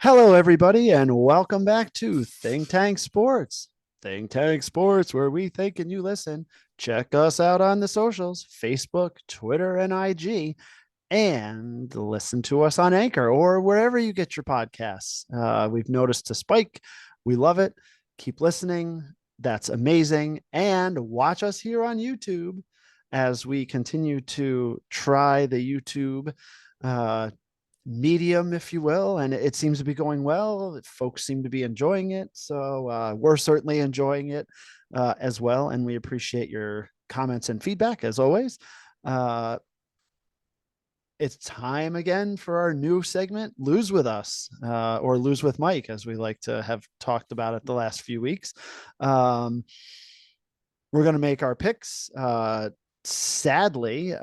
Hello, everybody, and welcome back to Think Tank Sports. Think Tank Sports, where we think and you listen. Check us out on the socials: Facebook, Twitter, and IG, and listen to us on Anchor or wherever you get your podcasts. We've noticed a spike. We love it. Keep listening. That's amazing. And watch us here on YouTube as we continue to try the YouTube medium, if you will, and it seems to be going well. Folks seem to be enjoying it, so we're certainly enjoying it as well, and we appreciate your comments and feedback as always. uh, it's time again for our new segment, Lose With Us, or Lose With Mike, as we like to have talked about it the last few weeks. We're going to make our picks. Sadly,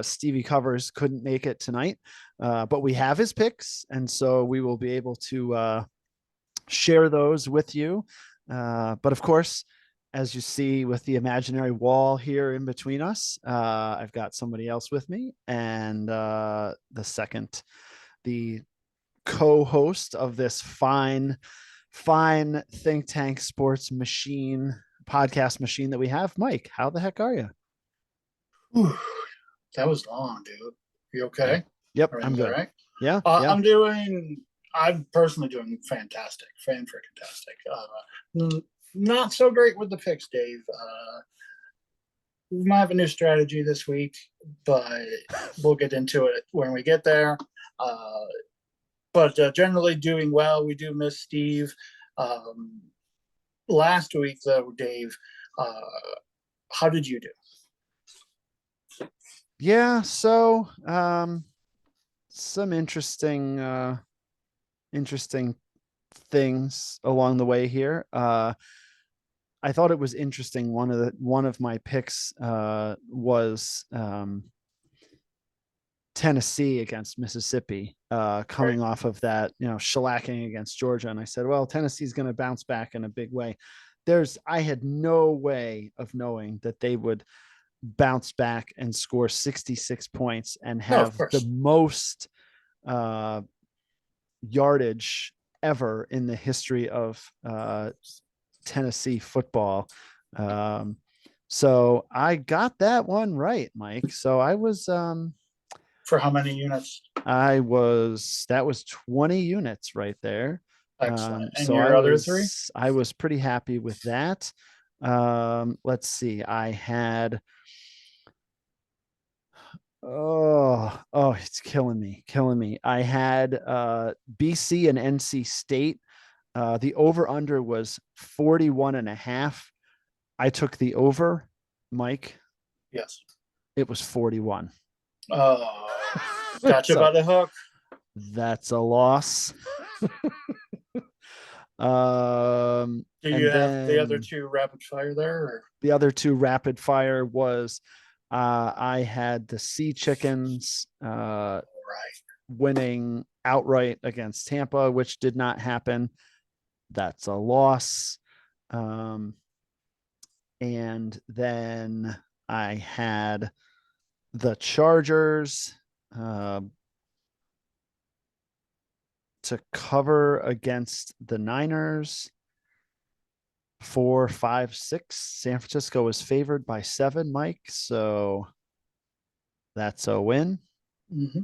Stevie Covers couldn't make it tonight, but we have his picks, and so we will be able to share those with you. But of course, as you see with the imaginary wall here in between us, I've got somebody else with me, and the co-host of this fine think tank sports machine podcast machine that we have, Mike. How the heck are you? Whew, that was long, dude. You Yeah. okay? Yep, I'm Everything's all good. right? Yeah, yeah. I'm personally doing fantastic. Fan-freaking-tastic. Not so great with the picks, Dave. We might have a new strategy this week, but we'll get into it when we get there. Uh, but generally doing well. We do miss Steve. Um, Last week, though, Dave, uh, how did you do? Yeah, so some interesting things along the way here. I thought it was interesting. One of my picks was Tennessee against Mississippi, Right. coming off of that, shellacking against Georgia. And I said, well, Tennessee's going to bounce back in a big way. I had no way of knowing that they would bounce back and score 66 points and No, of have the course. most uh, yardage ever in the history of Tennessee football. Um, so I got that one right, Mike. So For how many units? that was 20 units right there. Excellent. And So your other three? I was pretty happy with that. Let's see. I had it's killing me. I had BC and NC State. The over under was 41 and a half. I took the over, Mike. Yes. It was 41. Oh, got you So by the hook. that's a loss. Do you And have the other then two rapid fire there? Or? the other two rapid fire was I had the Sea Chickens Right. winning outright against Tampa, which did not happen. That's a loss. Um, and then I had the Chargers to cover against the Niners. 4, 5, 6. San Francisco was favored by 7, Mike. So that's a win. Mm-hmm.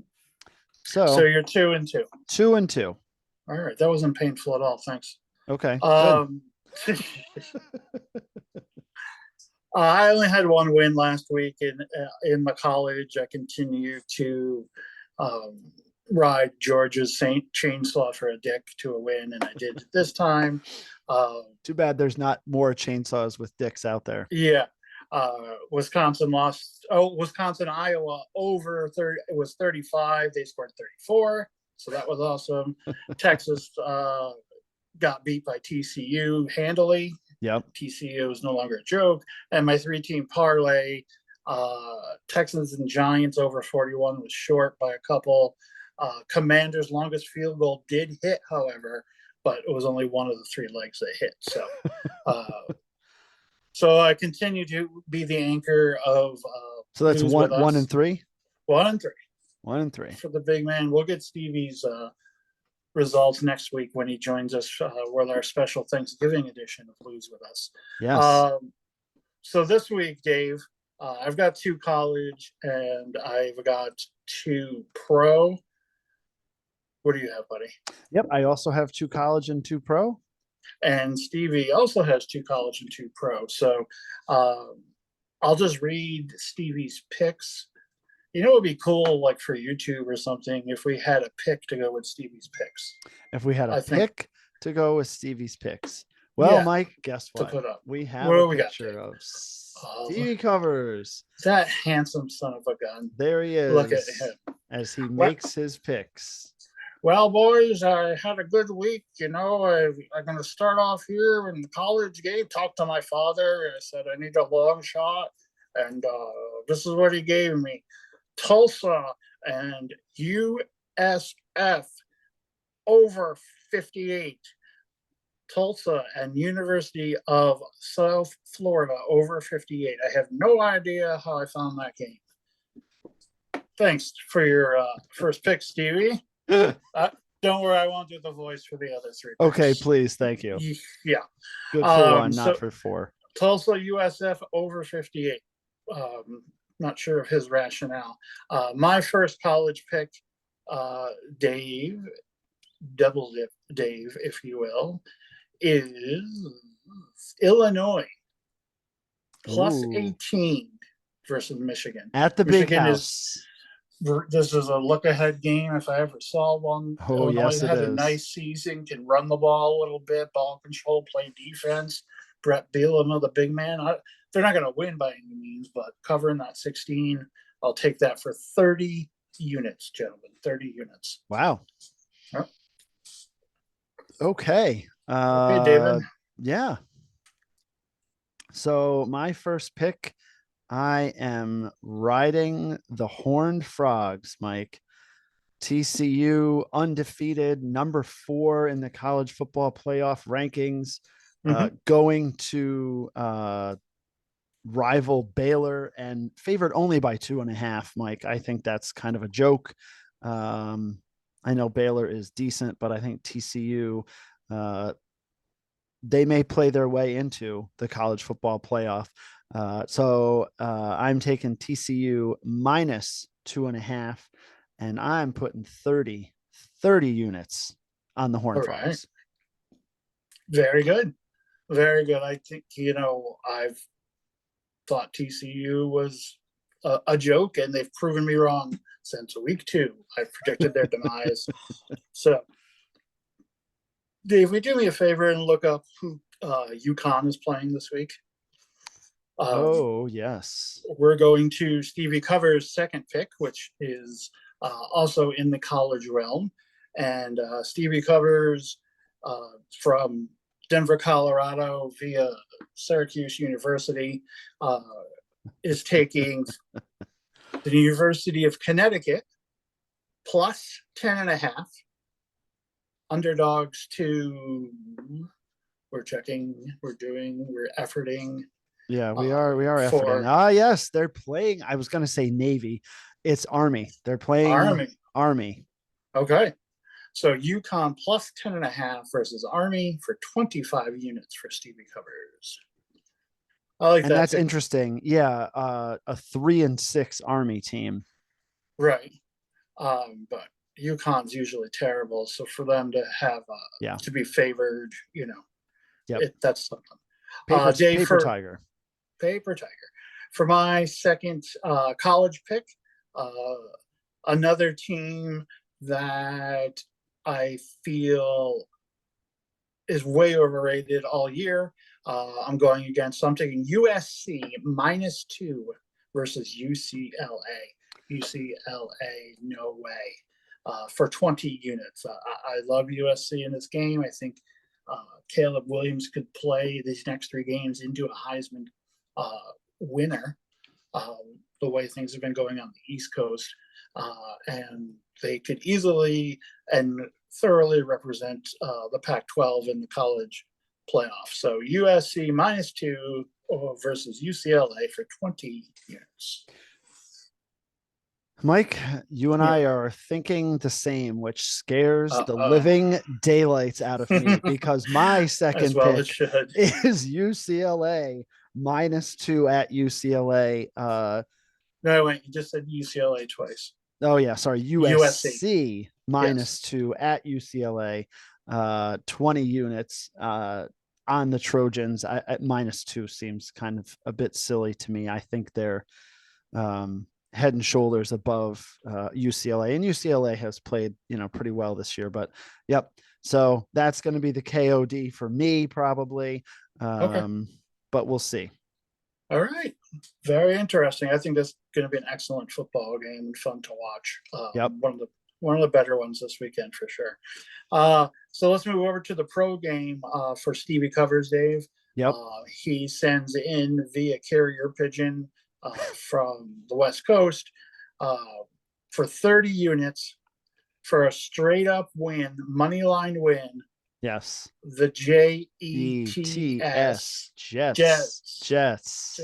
So So you're 2-2. 2-2. All right. That wasn't painful at all. Thanks. Okay, good. Um, I only had one win last week in my college. I continue to um, ride Georgia's Saint Chainsaw for a dick to a win, and I did it this time. Too bad there's not more chainsaws with dicks out there. Yeah. Wisconsin lost. Oh, Wisconsin, Iowa over 30. It was 35. They scored 34. So that was awesome. Texas got beat by TCU handily. Yep. TCU is no longer a joke. And my 3-team parlay, Texans and Giants over 41 was short by a couple. Commanders' longest field goal did hit, however, but it was only one of the 3 legs that hit. Uh, so I continue to be the anchor of So that's Lose With one and Us. three. 1-3 1 and 3. for the big man. We'll get Stevie's results next week when he joins us with our special Thanksgiving edition of Lose With Us. Yes. So this week, Dave, I've got 2 college and I've got 2 pro. What do you have, buddy? Yep. I also have 2 college and 2 pro. And Stevie also has 2 college and 2 pro. So I'll just read Stevie's picks. You know, it would be cool, like for YouTube or something, if we had a pick to go with Stevie's picks. If we had a I think- pick to go with Stevie's picks. Well, Yeah, Mike, guess to what? put up. We have What a do we got, picture Dave? of Stevie Covers. That handsome son of a gun. There he is. Look at him. As he makes his picks. Well, boys, I had a good week. You know, I'm going to start off here in the college game. Talked to my father. I said, I need a long shot. And this is what he gave me. Tulsa and USF over 58. Tulsa and University of South Florida over 58. I have no idea how I found that game. Thanks for your first pick, Stevie. Don't worry, I won't do the voice for the other 3 picks. Okay, please. Thank you. Yeah. Good for 1, not for 4. Tulsa USF over 58. Not sure of his rationale. My first college pick, Dave, double dip Dave, if you will, is Illinois plus Ooh. 18 versus Michigan. At the big Michigan house. This is a look-ahead game if I ever saw one. Oh, Illinois yes, it has a is. nice season, can run the ball a little bit, ball control, play defense. Brett Bielema, the big man. They're not going to win by any means, but covering that 16, I'll take that for 30 units, gentlemen. 30 units. Wow. Yep. Okay. Okay, David. Yeah. So my first pick, I am riding the Horned Frogs, Mike. TCU undefeated, number 4 in the college football playoff rankings, going to rival Baylor and favored only by 2.5. Mike, I think that's kind of a joke. I know Baylor is decent, but I think TCU, they may play their way into the college football playoff. So I'm taking TCU minus 2.5, and I'm putting 30 units on the Horned Frogs. Right. Very good. Very good. I think, I've thought TCU was a joke, and they've proven me wrong since week 2. I've predicted their demise. So, Dave, would you do me a favor and look up who UConn is playing this week? Oh, yes. We're going to Stevie Cover's second pick, which is also in the college realm. And Stevie Covers from Denver, Colorado, via Syracuse University, is taking the University of Connecticut plus 10.5. Underdogs to, we're checking, we're efforting. Yeah, we are efforting. Yes, they're playing. I was going to say Navy. It's Army. They're playing Army. Okay. So UConn plus 10.5 versus Army for 25 units for Stevie Covers. I like that. And that's interesting. Yeah, a 3-6 Army team. Right. But UConn's usually terrible, so for them to have to be favored, that's something. Paper Tiger. Paper Tiger. For my second college pick, another team that I feel is way overrated all year. I'm going against something USC minus 2 versus UCLA. UCLA, no way. For 20 units. I love USC in this game. I think Caleb Williams could play these next 3 games into a Heisman winner, the way things have been going on the East Coast. And they could easily and thoroughly represent the Pac-12 in the college playoff. So USC minus 2 versus UCLA for 20 units. Mike, you and Yeah. I are thinking the same, which scares the Uh-oh. living daylights out of me because my As second well it pick should. is UCLA -2 at UCLA. No, wait, you just said UCLA twice. Oh yeah, sorry, USC. USC Yes. -2 at UCLA. 20 units on the Trojans at -2 seems kind of a bit silly to me. I think they're head and shoulders above UCLA, and UCLA has played pretty well this year. But yep, so that's going to be the KOD for me probably. Okay. But we'll see. All right. Very interesting. I think that's going to be an excellent football game and fun to watch. Yep. One of the better ones this weekend for sure. So let's move over to the pro game for Stevie Covers, Dave. Yep. He sends in via carrier pigeon from the West Coast for 30 units for a straight up win, money line win. Yes. The JETS Jets.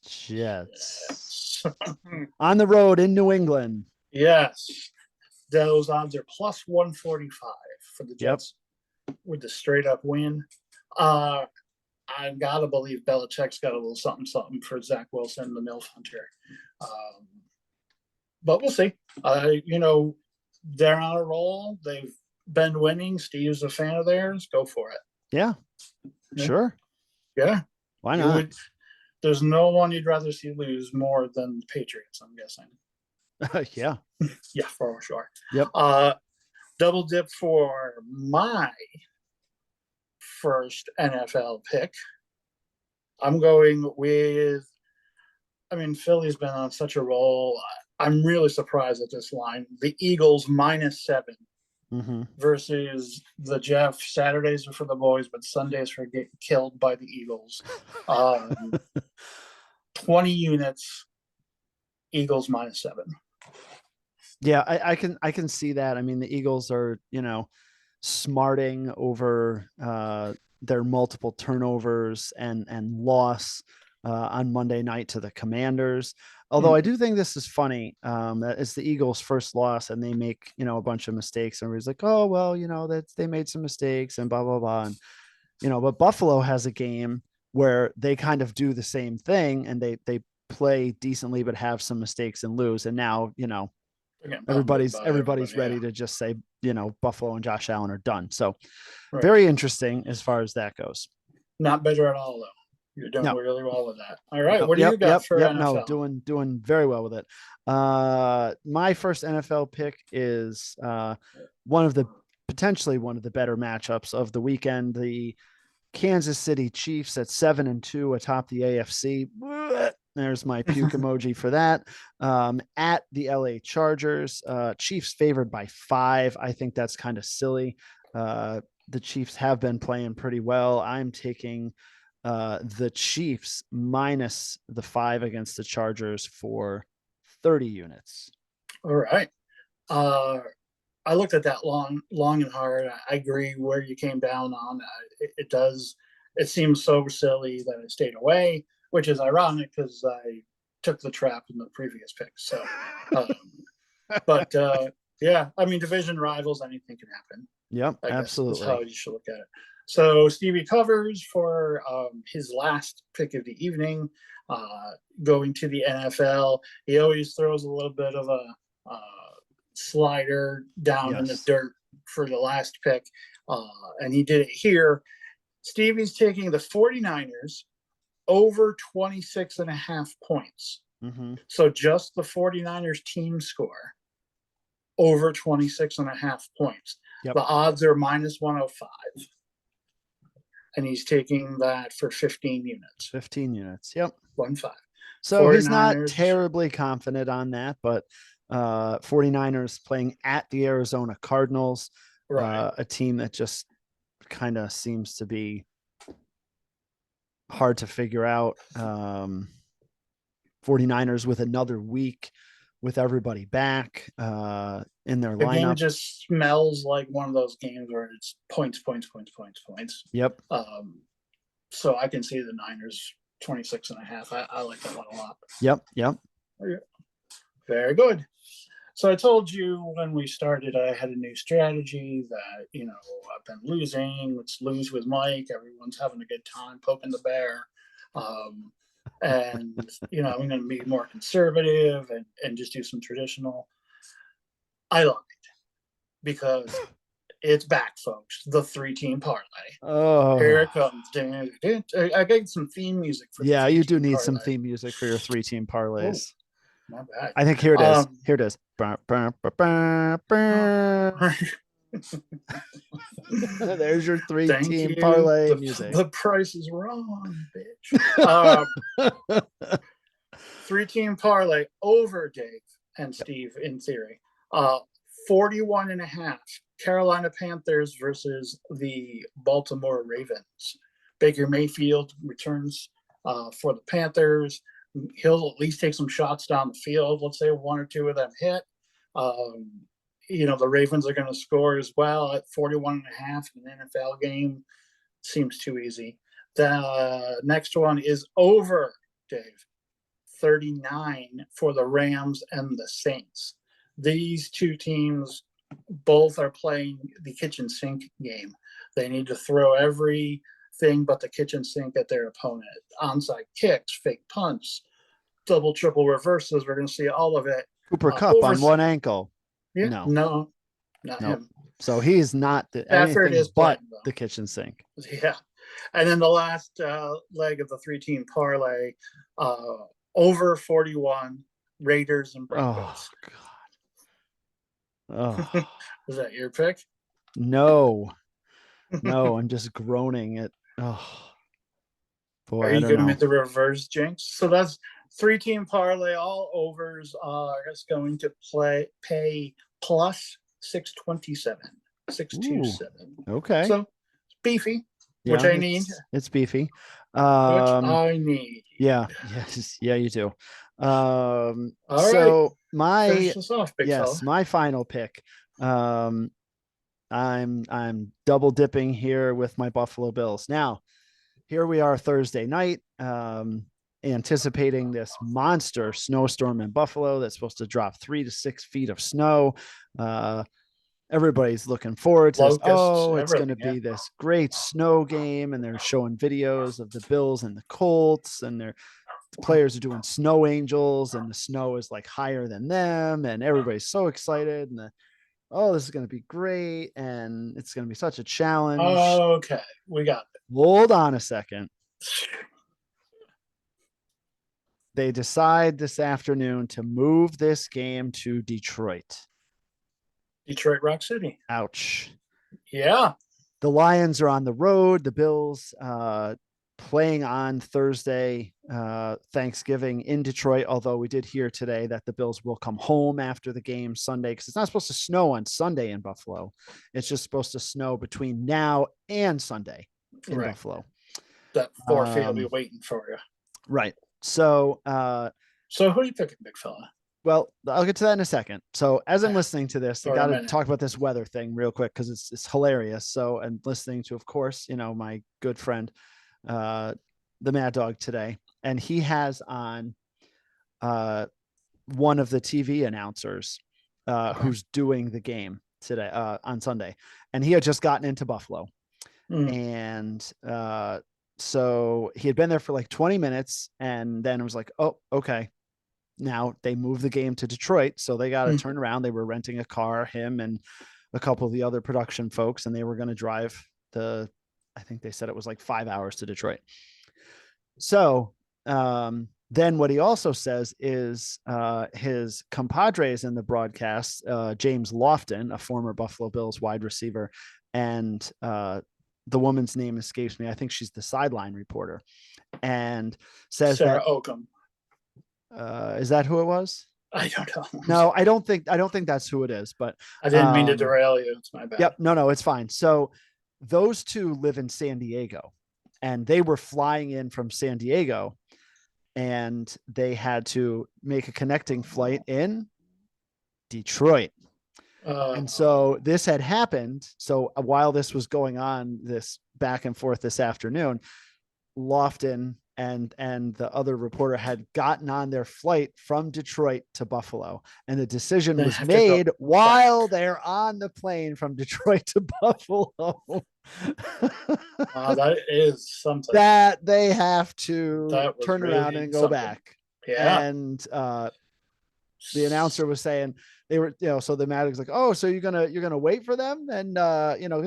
Jets. On the road in New England. Yes. Those odds are plus 145 for the Jets with the straight up win. I gotta believe Belichick's got a little something for Zach Wilson, the MILF Hunter. But we'll see. They're on a roll. They've been winning. Steve's a fan of theirs. Go for it. Yeah. Sure. Yeah. Why not? There's no one you'd rather see lose more than the Patriots, I'm guessing. Yeah. Yeah, for sure. Yep. Double dip for my first NFL pick. I'm going with, Philly's been on such a roll. I'm really surprised at this line. The Eagles -7 versus the Jeff. Saturdays are for the boys, but Sundays for getting killed by the Eagles. 20 units, Eagles -7. Yeah, I can see that. I mean, the Eagles are, smarting over their multiple turnovers and loss on Monday night to the Commanders. Although I do think this is funny. That it's the Eagles' first loss, and they make a bunch of mistakes, and everybody's like, "Oh well, they made some mistakes," and blah blah blah. And but Buffalo has a game where they kind of do the same thing, and they play decently, but have some mistakes and lose. And now everybody's ready to just say Buffalo and Josh Allen are done. So very interesting as far as that goes. Not better at all, though. You're doing really well with that. All right, what do you got for NFL? No, doing very well with it. My first NFL pick is potentially one of the better matchups of the weekend. The Kansas City Chiefs at 7-2 atop the AFC. There's my puke emoji for that. At the LA Chargers, Chiefs favored by 5. I think that's kind of silly. The Chiefs have been playing pretty well. I'm taking the Chiefs minus the 5 against the Chargers for 30 units. All right. I looked at that long and hard. I agree where you came down on. It seems so silly that it stayed away, which is ironic because I took the trap in the previous pick. So, division rivals, anything can happen. Yep, absolutely. That's how you should look at it. So Stevie Covers for his last pick of the evening, going to the NFL. He always throws a little bit of a slider down in the dirt for the last pick, and he did it here. Stevie's taking the 49ers over 26.5 points. So just the 49ers team score over 26.5 points. The odds are -105. And he's taking that for 15 units. 15 units. Yep. 1-5. So 49ers, he's not terribly confident on that, but 49ers playing at the Arizona Cardinals, a team that just kind of seems to be hard to figure out. 49ers with another week with everybody back in their lineup. The game just smells like one of those games where it's points. Yep. So I can see the Niners 26.5. I like that one a lot. Yep. Very good. So I told you when we started, I had a new strategy that, I've been losing. Let's lose with Mike. Everyone's having a good time poking the bear. Um, and, I'm going to be more conservative and just do some traditional. I lied because it's back, folks. The 3-team parlay. Here Oh, it comes. I got some theme music for the yeah, you do 3-team need some parlay. theme music for your 3-team Oh, parlays. my bad. I think here it is. Um, Here it is. There's your Thank 3-team you. parlay The music. the price is wrong, bitch. 3-team parlay over Dave and Steve in theory. 41.5. Carolina Panthers versus the Baltimore Ravens. Baker Mayfield returns for the Panthers. He'll at least take some shots down the field. Let's say one or two of them hit. The Ravens are going to score as well at 41.5 in an NFL game. Seems too easy. The next one is over, Dave. 39 for the Rams and the Saints. These two teams both are playing the kitchen sink game. They need to throw everything but the kitchen sink at their opponent. Onside kicks, fake punts, double, triple reverses. We're going to see all of it. Cooper Kupp on one ankle. Yeah, No, not no. him. So he's not Stafford anything is but playing, though. the kitchen sink. Yeah. And then the last leg of the 3-team parlay, over 41, Raiders and Broncos. Oh, God. Oh. Is that your pick? No, I'm just groaning at, oh, boy, Are I you don't going to know. make the reverse jinx? So that's 3-team parlay. All overs are going to pay plus 627, 627. Okay. So beefy, Yeah, which I need. it's beefy. Which I need. Yeah, yes, yeah, you do. All So right. Finish this off, big fella. my final pick. I'm double dipping here with my Buffalo Bills. Now, here we are Thursday night, anticipating this monster snowstorm in Buffalo that's supposed to drop 3 to 6 feet of snow. Everybody's looking forward to this. Oh, it's going to be this great snow game. And they're showing videos of the Bills and the Colts, and the players are doing snow angels, and the snow is like higher than them. And everybody's so excited. And this is going to be great. And it's going to be such a challenge. Okay, we got it. Hold on a second. They decide this afternoon to move this game to Detroit. Detroit Rock City. Ouch. Yeah. The Lions are on the road. The Bills playing on Thursday, Thanksgiving in Detroit. Although we did hear today that the Bills will come home after the game Sunday, because it's not supposed to snow on Sunday in Buffalo. It's just supposed to snow between now and Sunday in Buffalo. That 4 feet will be waiting for you. Right. So who are you picking, big fella? Well, I'll get to that in a second. So as I'm listening to this, I got to talk about this weather thing real quick, because it's hilarious. So I'm listening to, of course, my good friend, the Mad Dog today, and he has on one of the TV announcers who's doing the game today on Sunday, and he had just gotten into Buffalo, and so he had been there for like 20 minutes, and then it was like, oh, okay. Now they moved the game to Detroit, so they got to turn around. They were renting a car, him and a couple of the other production folks, and they were going to drive I think they said it was like 5 hours to Detroit. So then what he also says is his compadres in the broadcast, James Lofton, a former Buffalo Bills wide receiver, and the woman's name escapes me. I think she's the sideline reporter, and says Sarah Oakham. Is that who it was? I don't know. No, I don't think that's who it is, but I didn't mean to derail you. It's my bad. Yep. No, it's fine. So those two live in San Diego, and they were flying in from San Diego, and they had to make a connecting flight in Detroit. And so this had happened. So while this was going on, this back and forth this afternoon, Lofton and the other reporter had gotten on their flight from Detroit to Buffalo, and the decision They was have to go made while they're on the plane from Detroit to Buffalo. That is something. That they have to That was turn around really and go something. back. Yeah. And the announcer was saying they were, so the Maddox like, oh, so you're gonna wait for them? And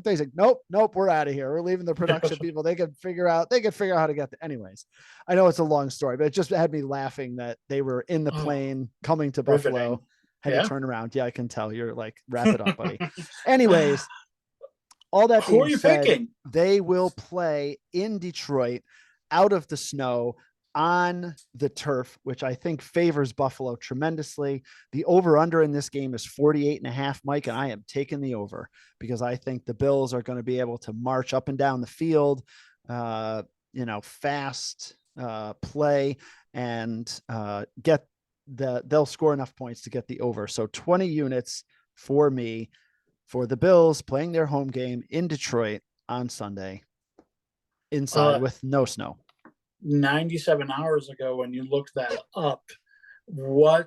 he's like, nope, we're out of here. We're leaving the production people. They could figure out how to get there. Anyways, I know it's a long story, but it just had me laughing that they were in the plane coming to Buffalo, riveting. had Yeah. to turn around. Yeah, I can tell. You're like, wrap it up, buddy. Anyways, all that Who are being you said, picking? they will play in Detroit out of the snow on the turf, which I think favors Buffalo tremendously. The over under in this game is 48.5, Mike, and I am taking the over because I think the Bills are going to be able to march up and down the field, fast play, and they'll score enough points to get the over. So 20 units for me for the Bills playing their home game in Detroit on Sunday inside with no snow. 97 hours ago, when you looked that up, when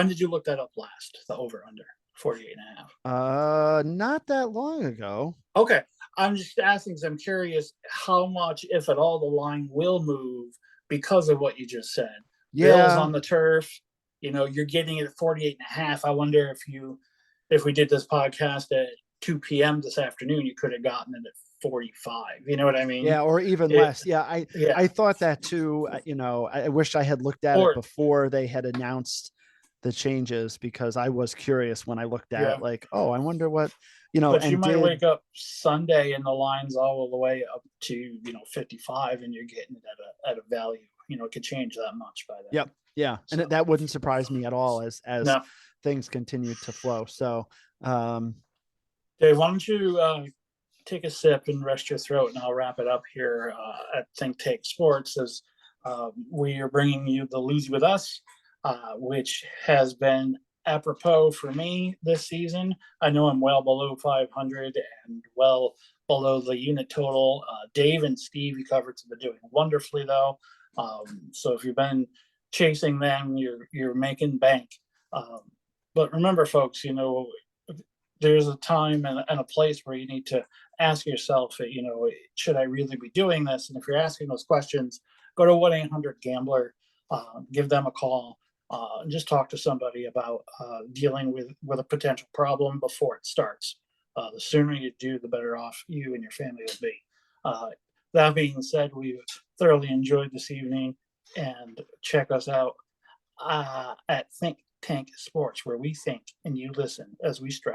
did you look that up last? The over under 48.5. Not that long ago. Okay. I'm just asking because I'm curious how much, if at all, the line will move because of what you just said. Yeah. Bills on the turf, you're getting it at 48.5. I wonder if we did this podcast at 2 p.m. this afternoon, you could have gotten it at 45. You know what I mean? Yeah, or even less. Yeah, I thought that too. I wish I had looked at it before they had announced the changes, because I was curious when I looked at it, like, oh, I wonder what, But you might wake up Sunday and the line's all the way up to 55, and you're getting it at a value. It could change that much by then. Yep. Yeah, and that wouldn't surprise me at all as No. things continue to flow. So, Dave, why don't you take a sip and rest your throat, and I'll wrap it up here at Think Tank Sports as we are bringing you the Lose With Us, which has been apropos for me this season. I know I'm well below 500 and well below the unit total. Dave and Steve, you covered, have been doing wonderfully though. So if you've been chasing them, you're making bank. But remember, folks, there's a time and a place where you need to ask yourself, should I really be doing this? And if you're asking those questions, go to 1-800-GAMBLER, give them a call, and just talk to somebody about dealing with a potential problem before it starts. The sooner you do, the better off you and your family will be. That being said, we've thoroughly enjoyed this evening, and check us out at Think Tank Sports, where we think and you listen as we strive